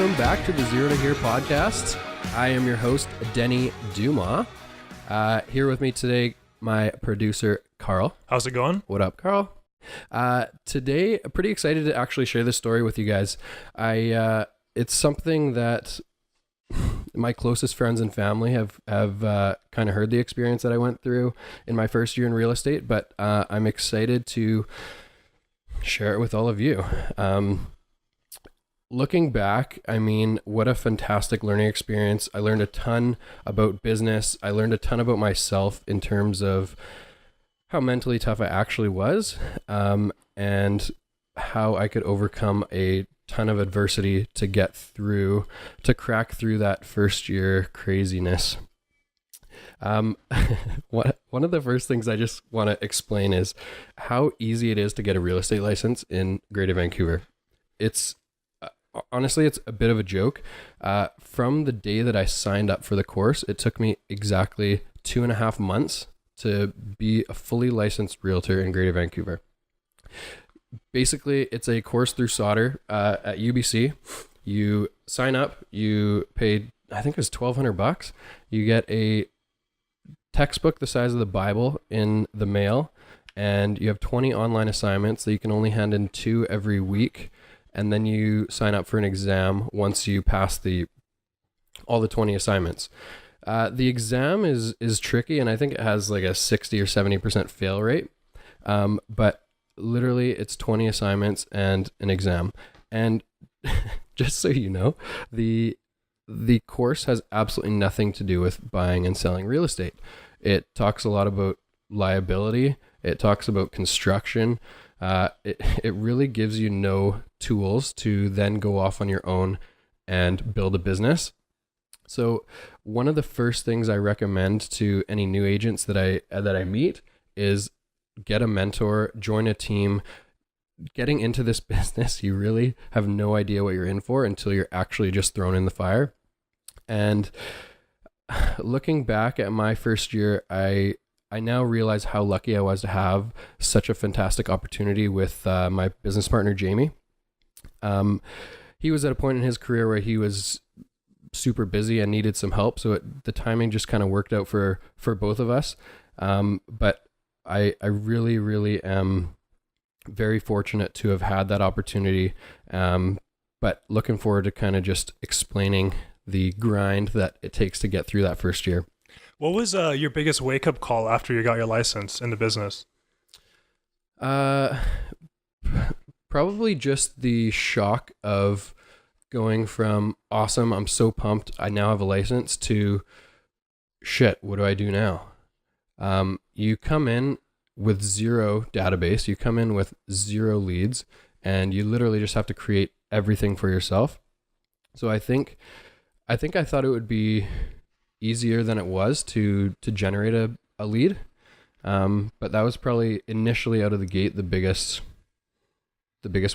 welcome back to the Zero to Here podcast. I am your host, Denny Dumas. Here with me today, my producer, Carl. How's it going? What up, Carl? Today, I'm pretty excited to actually share this story with you guys. It's something that my closest friends and family have kind of heard the experience that I went through in my first year in real estate, but I'm excited to share it with all of you. Looking back, I mean, what a fantastic learning experience. I learned a ton about business. I learned a ton about myself in terms of how mentally tough I actually was, and how I could overcome a ton of adversity to crack through that first year craziness. One of the first things I just want to explain is how easy it is to get a real estate license in Greater Vancouver. Honestly, it's a bit of a joke. From the day that I signed up for the course, it took me exactly 2.5 months to be a fully licensed realtor in Greater Vancouver. Basically, it's a course through Sauder at UBC. You sign up, you pay, I think it was $1,200. You get a textbook the size of the Bible in the mail, and you have 20 online assignments that you can only hand in 2 every week. And then you sign up for an exam once you pass all the 20 assignments. The exam is tricky, and I think it has like a 60 or 70% fail rate. But literally it's 20 assignments and an exam. And just so you know, the course has absolutely nothing to do with buying and selling real estate. It talks a lot about liability. It talks about construction. It really gives you no tools to then go off on your own and build a business. So one of the first things I recommend to any new agents that I meet is get a mentor, join a team. Getting into this business, you really have no idea what you're in for until you're actually just thrown in the fire. And looking back at my first year, I now realize how lucky I was to have such a fantastic opportunity with my business partner, Jamie. He was at a point in his career where he was super busy and needed some help. So the timing just kind of worked out for both of us. But I really, really am very fortunate to have had that opportunity. But looking forward to kind of just explaining the grind that it takes to get through that first year. What was your biggest wake-up call after you got your license in the business? Probably just the shock of going from awesome, I'm so pumped, I now have a license, to shit, what do I do now? You come in with zero database, you come in with zero leads, and you literally just have to create everything for yourself. So I think I thought it would be easier than it was to generate a lead. But that was probably initially out of the gate the biggest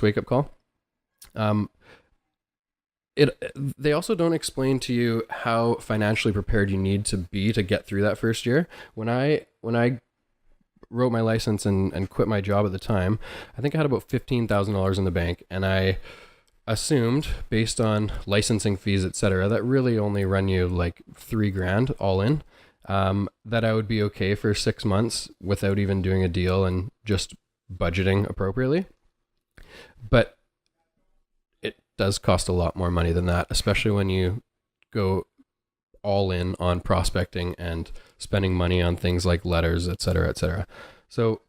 wake-up call. They also don't explain to you how financially prepared you need to be to get through that first year. When I wrote my license and quit my job at the time, I think I had about $15,000 in the bank, and I assumed, based on licensing fees, etc., that really only run you like $3,000 all in, that I would be okay for 6 months without even doing a deal and just budgeting appropriately. But it does cost a lot more money than that, especially when you go all in on prospecting and spending money on things like letters, etc., etc. So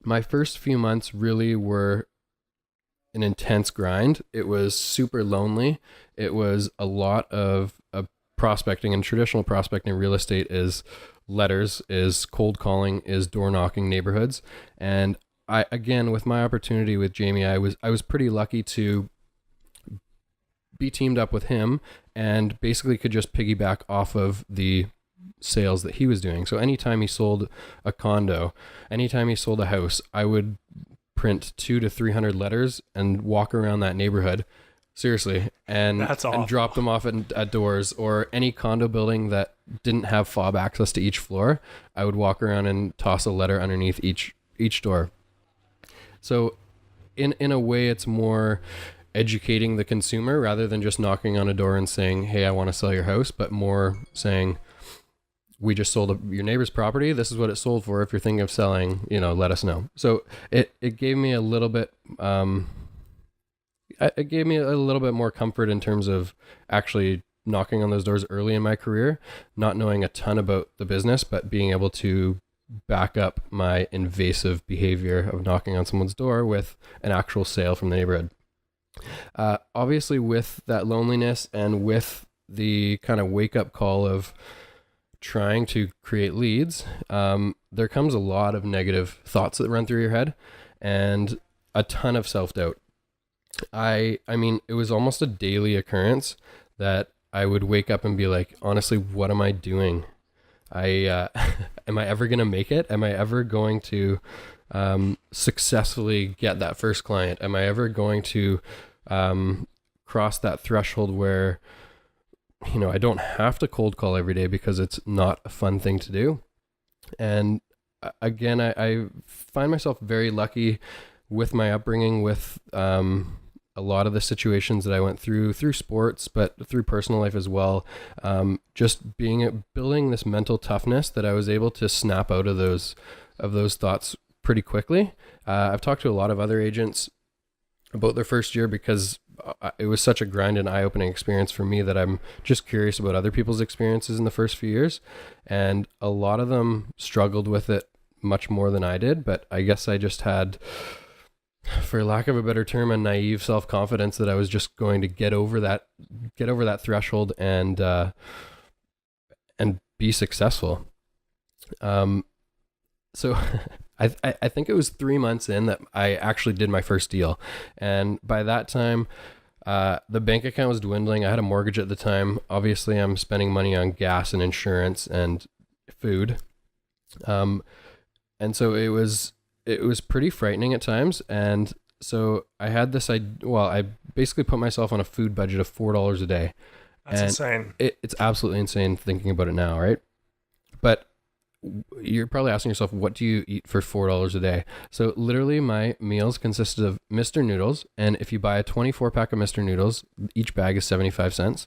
my first few months really were an intense grind. It was super lonely. It was a lot of prospecting, and traditional prospecting in real estate is letters, is cold calling, is door knocking neighborhoods. And I, again, with my opportunity with Jamie, I was pretty lucky to be teamed up with him and basically could just piggyback off of the sales that he was doing. So anytime he sold a condo, anytime he sold a house, I would print 200 to 300 letters and walk around that neighborhood, seriously, and drop them off at doors. Or any condo building that didn't have fob access to each floor, I would walk around and toss a letter underneath each door. So in a way, it's more educating the consumer rather than just knocking on a door and saying, hey, I want to sell your house, but more saying, we just sold your neighbor's property. This is what it sold for. If you're thinking of selling, let us know. So it gave me a little bit, it gave me a little bit more comfort in terms of actually knocking on those doors early in my career, not knowing a ton about the business, but being able to back up my invasive behavior of knocking on someone's door with an actual sale from the neighborhood. Obviously, with that loneliness and with the kind of wake up call of trying to create leads, there comes a lot of negative thoughts that run through your head and a ton of self-doubt. I mean, it was almost a daily occurrence that I would wake up and be like, honestly, what am I doing? Am I ever going to make it? Am I ever going to successfully get that first client? Am I ever going to cross that threshold where, I don't have to cold call every day because it's not a fun thing to do? And again, I find myself very lucky with my upbringing, with a lot of the situations that I went through sports, but through personal life as well. Just building this mental toughness that I was able to snap out of those thoughts pretty quickly. I've talked to a lot of other agents about their first year because it was such a grind and eye-opening experience for me that I'm just curious about other people's experiences in the first few years. And a lot of them struggled with it much more than I did, but I guess I just had, for lack of a better term, a naive self-confidence that I was just going to get over that threshold and be successful. So I think it was 3 months in that I actually did my first deal. And by that time, the bank account was dwindling. I had a mortgage at the time. Obviously, I'm spending money on gas and insurance and food. And so it was pretty frightening at times. And so I had this, I basically put myself on a food budget of $4 a day. That's insane. It's absolutely insane thinking about it now, right? But you're probably asking yourself, what do you eat for $4 a day? So literally my meals consisted of Mr. Noodles. And if you buy a 24 pack of Mr. Noodles, each bag is 75 cents.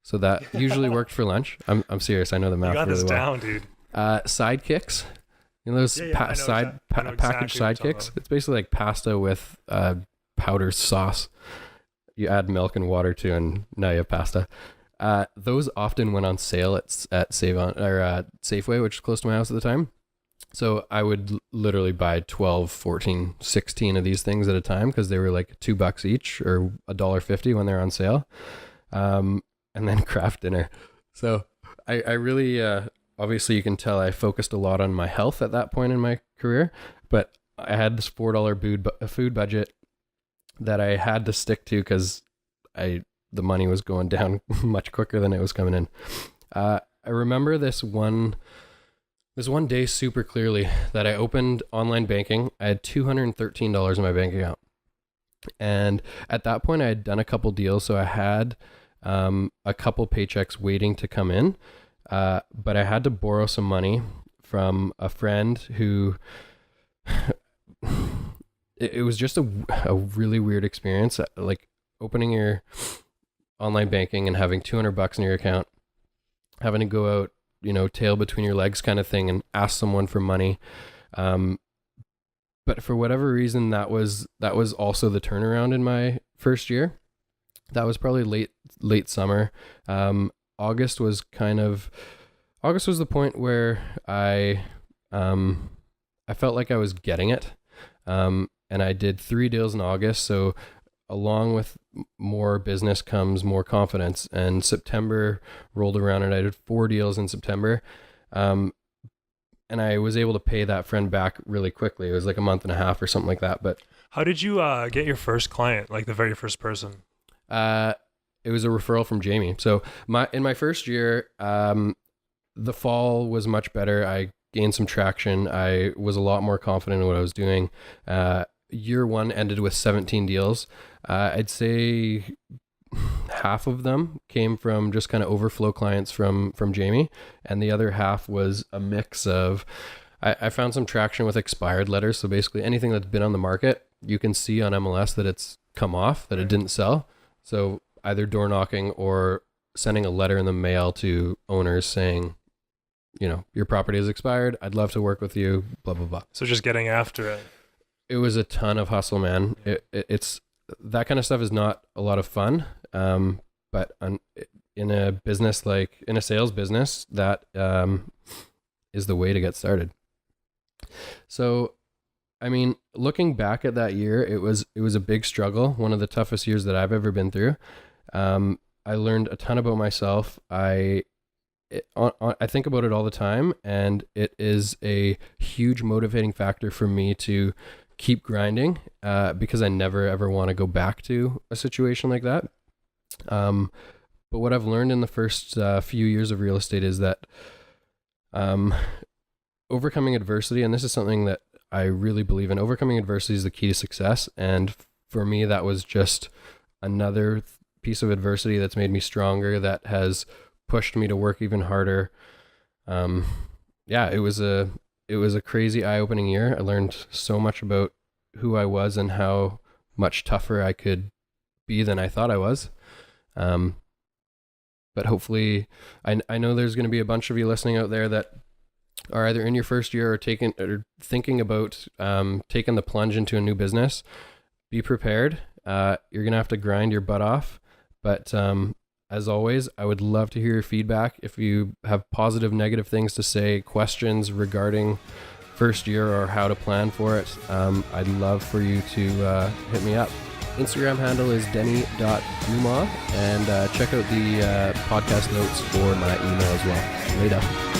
So that usually worked for lunch. I'm serious. I know the math You got really this well. down, dude. Sidekicks. Those packaged sidekicks. It's basically like pasta with powdered sauce. You add milk and water to, and now you have pasta. Those often went on sale at Safeway, which is close to my house at the time. So I would literally buy 12, 14, 16 of these things at a time because they were like $2 each or $1.50 when they're on sale. And then craft dinner. So I really, obviously you can tell I focused a lot on my health at that point in my career, but I had this $4 food budget that I had to stick to because the money was going down much quicker than it was coming in. I remember this one day super clearly that I opened online banking. I had $213 in my bank account. And at that point I had done a couple deals. So I had a couple paychecks waiting to come in. But I had to borrow some money from a friend who it was just a really weird experience. Like opening your online banking and having $200 in your account, having to go out, tail between your legs kind of thing and ask someone for money. But for whatever reason, that was also the turnaround in my first year. That was probably late summer. August was the point where I felt like I was getting it. And I did 3 deals in August. So along with more business comes more confidence, and September rolled around and I did 4 deals in September. And I was able to pay that friend back really quickly. It was like a month and a half or something like that. But how did you get your first client, like the very first person? It was a referral from Jamie. So in my first year, the fall was much better. I gained some traction. I was a lot more confident in what I was doing. Year 1 ended with 17 deals. I'd say half of them came from just kind of overflow clients from Jamie, and the other half was a mix of, I found some traction with expired letters. So basically anything that's been on the market, you can see on MLS that it's come off, that it didn't sell. So either door knocking or sending a letter in the mail to owners saying, your property has expired. I'd love to work with you, blah, blah, blah. So just getting after it. It was a ton of hustle, man. It's that kind of stuff is not a lot of fun. But in a sales business, that is the way to get started. So, I mean, looking back at that year, it was a big struggle. One of the toughest years that I've ever been through. I learned a ton about myself. I think about it all the time, and it is a huge motivating factor for me to keep grinding, because I never ever want to go back to a situation like that. But what I've learned in the first few years of real estate is that overcoming adversity, and this is something that I really believe in, overcoming adversity is the key to success. And for me, that was just another piece of adversity that's made me stronger, that has pushed me to work even harder. It was a crazy eye-opening year. I learned so much about who I was and how much tougher I could be than I thought I was. But hopefully, I know there's going to be a bunch of you listening out there that are either in your first year or thinking about taking the plunge into a new business. Be prepared. You're going to have to grind your butt off. But as always, I would love to hear your feedback. If you have positive, negative things to say, questions regarding first year or how to plan for it, I'd love for you to hit me up. Instagram handle is denny.duma, and check out the podcast notes for my email as well. Later.